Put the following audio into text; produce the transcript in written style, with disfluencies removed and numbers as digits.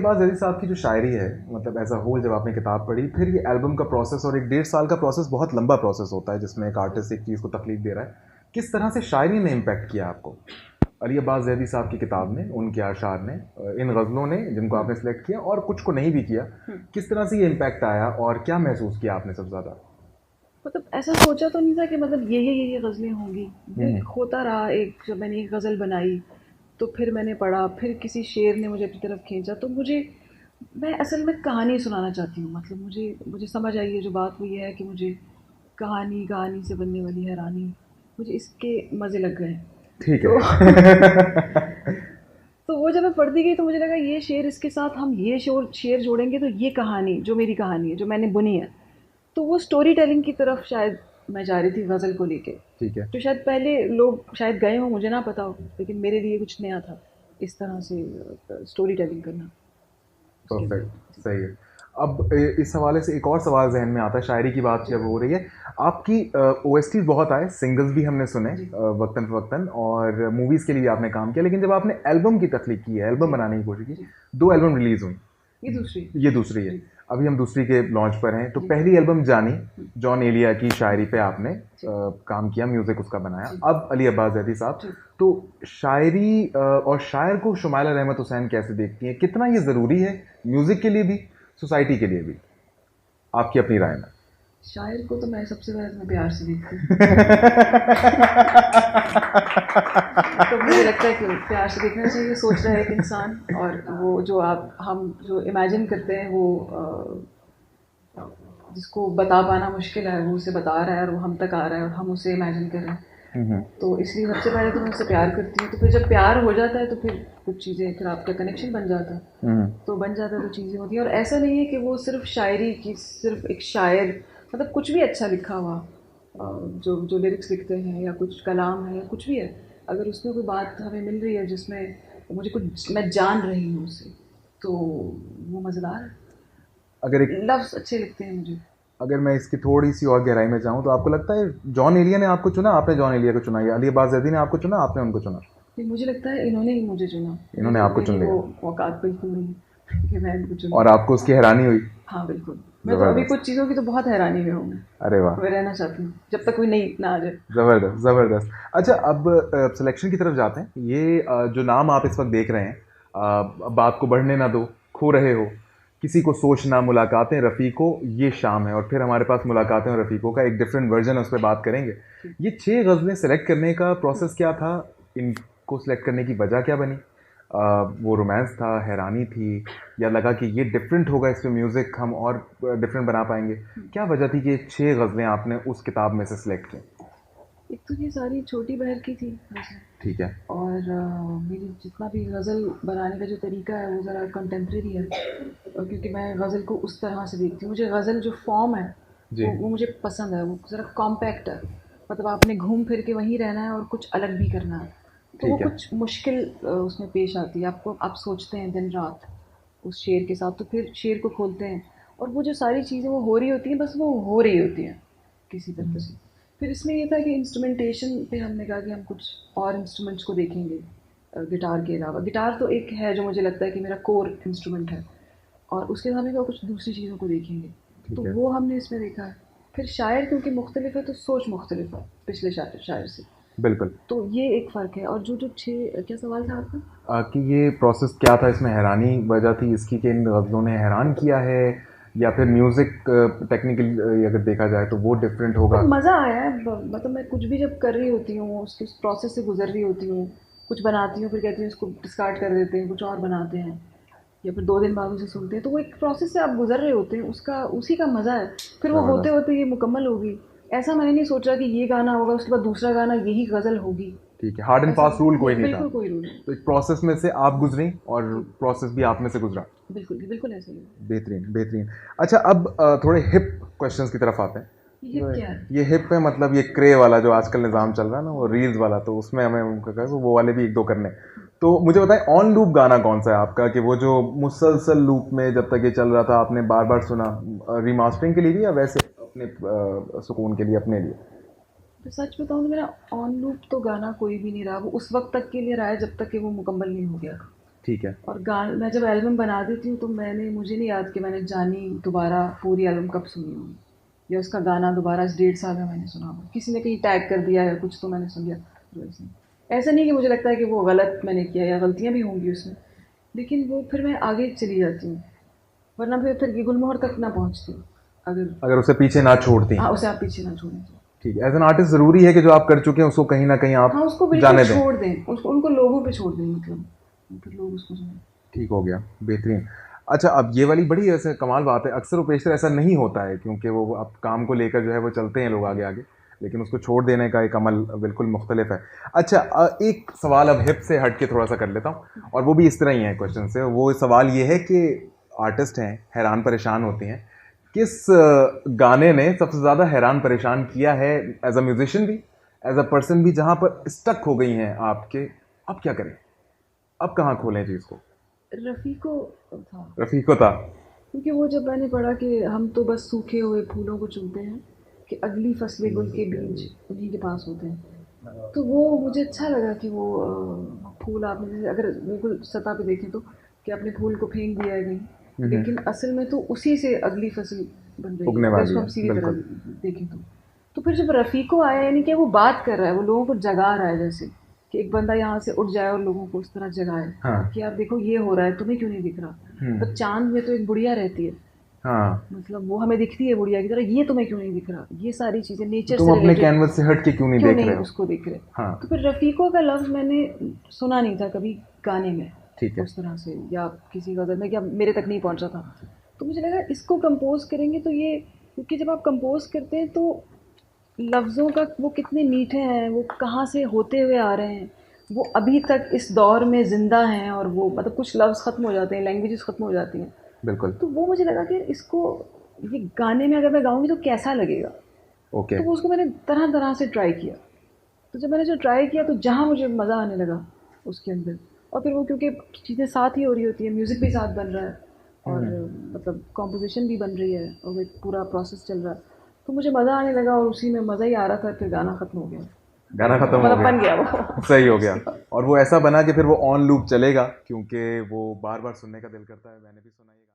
अबाज ज़ैदी साहब की जो शायरी है, मतलब एज अ होल जब आपने किताब पढ़ी, फिर ये एल्बम का प्रोसेस और एक 1.5 साल का प्रोसेस बहुत लंबा प्रोसेस होता है जिसमें एक आर्टिस्ट एक चीज़ को तकलीफ दे रहा है। किस तरह से शायरी ने इम्पैक्ट किया आपको? अली अब्बास ज़ैदी साहब की किताब ने, उनके आशार ने, इन गज़लों ने जिनको आपने सेलेक्ट किया और कुछ को नहीं भी किया, किस तरह से ये इम्पैक्ट आया और क्या महसूस किया आपने सबसे ज़्यादा? मतलब ऐसा सोचा तो नहीं था कि मतलब ये गज़लें होंगी। ये होता रहा, एक जब मैंने एक गज़ल बनाई तो फिर मैंने पढ़ा, फिर किसी शेर ने मुझे अपनी तरफ खींचा, तो मुझे मैं असल में कहानी सुनाना चाहती हूँ। मतलब मुझे मुझे समझ आई है जो बात, वो ये है कि मुझे कहानी कहानी से बनने वाली हैरानी, मुझे इसके मज़े लग गए। ठीक तो है। तो वो जब मैं पढ़ती गई तो मुझे लगा ये शेर, इसके साथ हम ये शेर जोड़ेंगे तो ये कहानी जो मेरी कहानी है, जो मैंने बुनी है, तो वो स्टोरी टेलिंग की तरफ शायद मैं जा रही थी गज़ल को लेके। ठीक है। तो शायद पहले लोग शायद गए हों, मुझे ना पता हो, लेकिन मेरे लिए कुछ नया था इस तरह से स्टोरी टेलिंग करना उसके लिए। परफेक्ट, सही है। अब इस हवाले से एक और सवाल जहन में आता है, शायरी की बात जी जब हो रही है, आपकी ओएसटी बहुत आए, सिंगल्स भी हमने सुने जी वक्तन फवक्तन, और मूवीज़ के लिए भी आपने काम किया, लेकिन जब आपने एल्बम की तख्लीक की है, एल्बम जी बनाने की कोशिश की, जी। 2 एल्बम रिलीज़ हुई। ये दूसरी। ये दूसरी है। जी अभी हम दूसरी के लॉन्च पर हैं। तो जी पहली एल्बम जानी, जॉन एलिया की शायरी पे आपने जी काम किया, म्यूजिक उसका बनाया। जी अब अली अब्बास ज़ैदी साहब, जी। तो शायरी और शायर को शुमाइला रहमत हुसैन कैसे देखती हैं? कितना ये ज़रूरी है म्यूजिक के लिए भी, सोसाइटी के लिए भी, आपकी अपनी राय में? शायर को तो मैं सबसे पहले मैं प्यार से देखती हूँ। तो मुझे लगता है कि प्यार से देखना चाहिए, सोच रहा है एक इंसान, और वो जो आप हम जो इमेजिन करते हैं वो जिसको बता पाना मुश्किल है, वो उसे बता रहा है और वो हम तक आ रहा है और हम उसे इमेजिन कर रहे हैं। तो इसलिए सबसे पहले तो मैं उससे प्यार करती हूँ। तो फिर जब प्यार हो जाता है तो फिर कुछ चीज़ें, फिर आपका कनेक्शन बन जाता है, तो बन जाता है, तो चीज़ें होती हैं। और ऐसा नहीं है कि वो सिर्फ शायरी की, सिर्फ एक शायर, मतलब कुछ भी अच्छा लिखा हुआ, जो जो लिरिक्स लिखते हैं या कुछ कलाम है या कुछ भी है, अगर उसमें कोई बात हमें मिल रही है जिसमें मुझे कुछ, मैं जान रही हूँ उससे, तो वो मज़ेदार है। अगर एक लफ्ज़ अच्छे लगते हैं मुझे। अगर मैं इसकी थोड़ी सी और गहराई में जाऊं, तो आपको लगता है जॉन एलिया ने आपको चुना, आपने जॉन एलिया को चुना, या अली अब्बास ज़ैदी ने आपको चुना, आपने उनको चुना? फिर मुझे लगता है इन्होंने ही मुझे चुना। इन्होंने आपको मेरी चुन वो लिया औकात बिल्कुल नहीं है कि मैं इनको चुनूँ। और आपको उसकी हैरानी हुई? हाँ बिल्कुल। मैं तो अभी ज़बरदस्त। कुछ चीज़ों की तो बहुत हैरानी में हूँ। अरे वाह, मैं रहना चाहती हूँ जब तक कोई नई ना आ जाए। ज़बरदस्त ज़बरदस्त। अच्छा, अब सिलेक्शन की तरफ जाते हैं। ये जो नाम आप इस वक्त देख रहे हैं, बात को बढ़ने ना दो, खो रहे हो, किसी को सोचना, मुलाकातें रफ़ीको, ये शाम है, और फिर हमारे पास मुलाकातें और रफ़ीको का एक डिफरेंट वर्जन है, उस पर बात करेंगे। ये 6 गज़लें सेलेक्ट करने का प्रोसेस क्या था? इनको सेलेक्ट करने की वजह क्या बनी? वो रोमांस था, हैरानी थी, या लगा कि ये डिफरेंट होगा, इसमें म्यूज़िक हम और डिफरेंट बना पाएंगे? क्या वजह थी कि ये 6 गज़लें आपने उस किताब में से सिलेक्ट की? एक तो ये सारी छोटी बहर की थी गज़लें, ठीक है। और मेरी जितना भी गज़ल बनाने का जो तरीका है वो ज़रा कंटेम्प्रेरी है, क्योंकि मैं गज़ल को उस तरह से देखती हूँ। मुझे गज़ल जो फॉर्म है जी। वो मुझे पसंद है, वो ज़रा कॉम्पैक्ट है। मतलब आपने घूम फिर के वहीं रहना है और कुछ अलग भी करना है, तो वो ठीक है। कुछ मुश्किल उसमें पेश आती है आपको। आप सोचते हैं दिन रात उस शेर के साथ, तो फिर शेर को खोलते हैं और वो जो सारी चीज़ें वो हो रही होती हैं, बस वो हो रही होती हैं किसी तरह से। फिर इसमें ये था कि इंस्ट्रूमेंटेशन पे हमने कहा कि हम कुछ और इंस्ट्रूमेंट्स को देखेंगे गिटार के अलावा। गिटार तो एक है जो मुझे लगता है कि मेरा कोर इंस्ट्रूमेंट है, और उसके अलावा हमने कहा कुछ दूसरी चीज़ों को देखेंगे, तो ठीक है। वो हमने इसमें देखा है। फिर शायर क्योंकि मुख्तलिफ है तो सोच मुख्तलिफ है पिछले शायर से, बिल्कुल। तो ये एक फ़र्क है। और जो जो छः, क्या सवाल था आपका? कि ये प्रोसेस क्या था, इसमें हैरानी वजह थी इसकी कि इन गज़लों ने हैरान किया है, या फिर म्यूज़िक टेक्निकल अगर देखा जाए तो वो डिफरेंट होगा? मतलब मज़ा आया है, मतलब मैं कुछ भी जब कर रही होती हूँ उसके उस प्रोसेस से गुजर रही होती हूँ, कुछ बनाती हूँ फिर कहती हूँ इसको डिस्कार्ड कर देते हैं, कुछ और बनाते हैं, या फिर 2 दिन बाद उसे सुनते हैं, तो वो एक प्रोसेस से आप गुजर रहे होते हैं, उसका उसी का मज़ा है। फिर वो होते ज़बरदस्त। होते ये मुकम्मल होगी। ऐसा मैंने नहीं सोचा कि ये गाना होगा उसके बाद दूसरा गाना यही गज़ल होगी, ठीक है, हार्ड एंड ऐसा फास्ट रूल कोई नहीं था। बिल्कुल कोई रूल नहीं। तो एक प्रोसेस में से आप गुजरी और जी प्रोसेस भी आप में से गुजरा। बिल्कुल बिल्कुल ऐसा ही है। बेहतरीन बेहतरीन। अच्छा, अब थोड़े हिप क्वेश्चंस की तरफ आते हैं। ये हिप क्या है? ये हिप है, मतलब ये क्रे वाला जो आजकल निज़ाम चल रहा है ना, वो रील्स वाला, तो उसमें हमें उनका कहा वो वाले भी एक दो करने। तो मुझे बताएं, ऑन लूप गाना कौन सा है आपका, कि वो जो मुसलसल लूप में जब तक ये चल रहा था आपने बार बार सुना, रीमास्टरिंग के लिए भी या वैसे अपने सुकून के लिए, अपने लिए? तो सच बताऊँ तो मेरा ऑन लूप तो गाना कोई भी नहीं रहा, वो उस वक्त तक के लिए रहा है जब तक कि वो मुकम्मल नहीं हो गया। ठीक है। और गान मैं जब एल्बम बना देती हूँ तो मुझे नहीं याद कि मैंने जानी दोबारा पूरी एल्बम कब सुनी होगी, या उसका गाना दोबारा इस 1.5 साल में मैंने सुना होगा, किसी ने कहीं टैग कर दिया है कुछ तो मैंने सुन लिया। तो ऐसा नहीं कि मुझे लगता है कि वो गलत मैंने किया, या गलतियाँ भी होंगी उसमें, लेकिन वो फिर मैं आगे चली जाती हूँ, वरना फिर गुलमोहर तक ना पहुँचती हूँ अगर उसे पीछे ना छोड़ती। हाँ, उसे आप पीछे ना छोड़ें तो ठीक है। एज एन आर्टिस्ट ज़रूरी है कि जो आप कर चुके हैं उसको कहीं ना कहीं आप हाँ, उसको जाने बिल्कुल दें। छोड़ दें, उनको लोगों पे छोड़ दें, मतलब फिर लोग उसको सुनें। ठीक हो गया, बेहतरीन। अच्छा, अब ये वाली बड़ी ऐसे कमाल बात है, अक्सर पेशतर ऐसा नहीं होता है, क्योंकि वो अब काम को लेकर जो है वो चलते हैं लोग आगे आगे, लेकिन उसको छोड़ देने का एक अमल बिल्कुल मुख्तलिफ है। अच्छा, एक सवाल अब हिप से हट के थोड़ा सा कर लेता हूँ, और वो भी इस तरह ही है क्वेश्चन से। वो सवाल ये है कि आर्टिस्ट हैं, हैरान परेशान होते हैं, किस गाने ने सबसे ज़्यादा हैरान परेशान किया है, एज अ म्यूजिशियन भी, एज अ पर्सन भी, जहाँ पर स्टक हो गई हैं आपके, अब क्या करें, अब कहाँ खोलें चीज़ को? रफ़ी को था, रफ़ी को था। क्योंकि वो जब मैंने पढ़ा कि हम तो बस सूखे हुए फूलों को चूमते हैं, कि अगली फसलें गुल के बीज उन्हीं के पास होते हैं, तो वो मुझे अच्छा लगा कि वो फूल आपने जैसे अगर बिल्कुल सतह पे देखें तो, कि आपने फूल को फेंक दिया है कहीं, लेकिन असल में तो उसी से अगली फसल बन रही उगने है, वाली उसको है, हम सीधी तरह बिल्कुल। देखें तो फिर जब रफ़ी को आया, यानी कि वो बात कर रहा है, वो लोगों को जगा रहा है, जैसे कि एक बंदा यहाँ से उठ जाए और लोगों को उस तरह जगाए हाँ। कि आप देखो ये हो रहा है, तुम्हें क्यों नहीं दिख रहा। तो चांद में तो एक बुढ़िया रहती है, हाँ, मतलब वो हमें दिखती है बुढ़िया की तरह, ये तुम्हें क्यों नहीं दिख रहा, ये सारी चीज़ें नेचर तुम से अपने रिलेटेड कैनवस से हट के क्यों नहीं क्यों देख नहीं रहे हो? उसको देख रहे। हाँ। तो फिर रफ़ीको का लफ्ज़ मैंने सुना नहीं था कभी गाने में ठीक है। उस तरह से, या किसी गज़ल में, या मेरे तक नहीं पहुंचा था, तो मुझे लगा इसको कंपोज करेंगे तो ये, क्योंकि जब आप कंपोज करते हैं तो लफ्ज़ों का वो कितने मीठे हैं, वो कहाँ से होते हुए आ रहे हैं, वो अभी तक इस दौर में ज़िंदा हैं, और वो मतलब कुछ लफ्ज़ ख़त्म हो जाते हैं, लैंग्वेजेस ख़त्म हो जाती हैं, बिल्कुल। तो वो मुझे लगा कि इसको ये गाने में अगर मैं गाऊंगी तो कैसा लगेगा। ओके। तो वो उसको मैंने तरह तरह से ट्राई किया, तो जब मैंने जो ट्राई किया तो जहाँ मुझे मज़ा आने लगा उसके अंदर, और फिर वो क्योंकि चीज़ें साथ ही हो रही होती है, म्यूज़िक भी साथ बन रहा है, और मतलब कॉम्पोजिशन भी बन रही है, और वो एक पूरा प्रोसेस चल रहा है, तो मुझे मज़ा आने लगा, और उसी में मज़ा ही आ रहा था, फिर गाना ख़त्म हो गया, गाना खत्म हो मतलब गया। बन गया वो। सही हो गया। और वो ऐसा बना कि फिर वो ऑन लूप चलेगा, क्योंकि वो बार बार सुनने का दिल करता है। मैंने भी सुना ये गाना।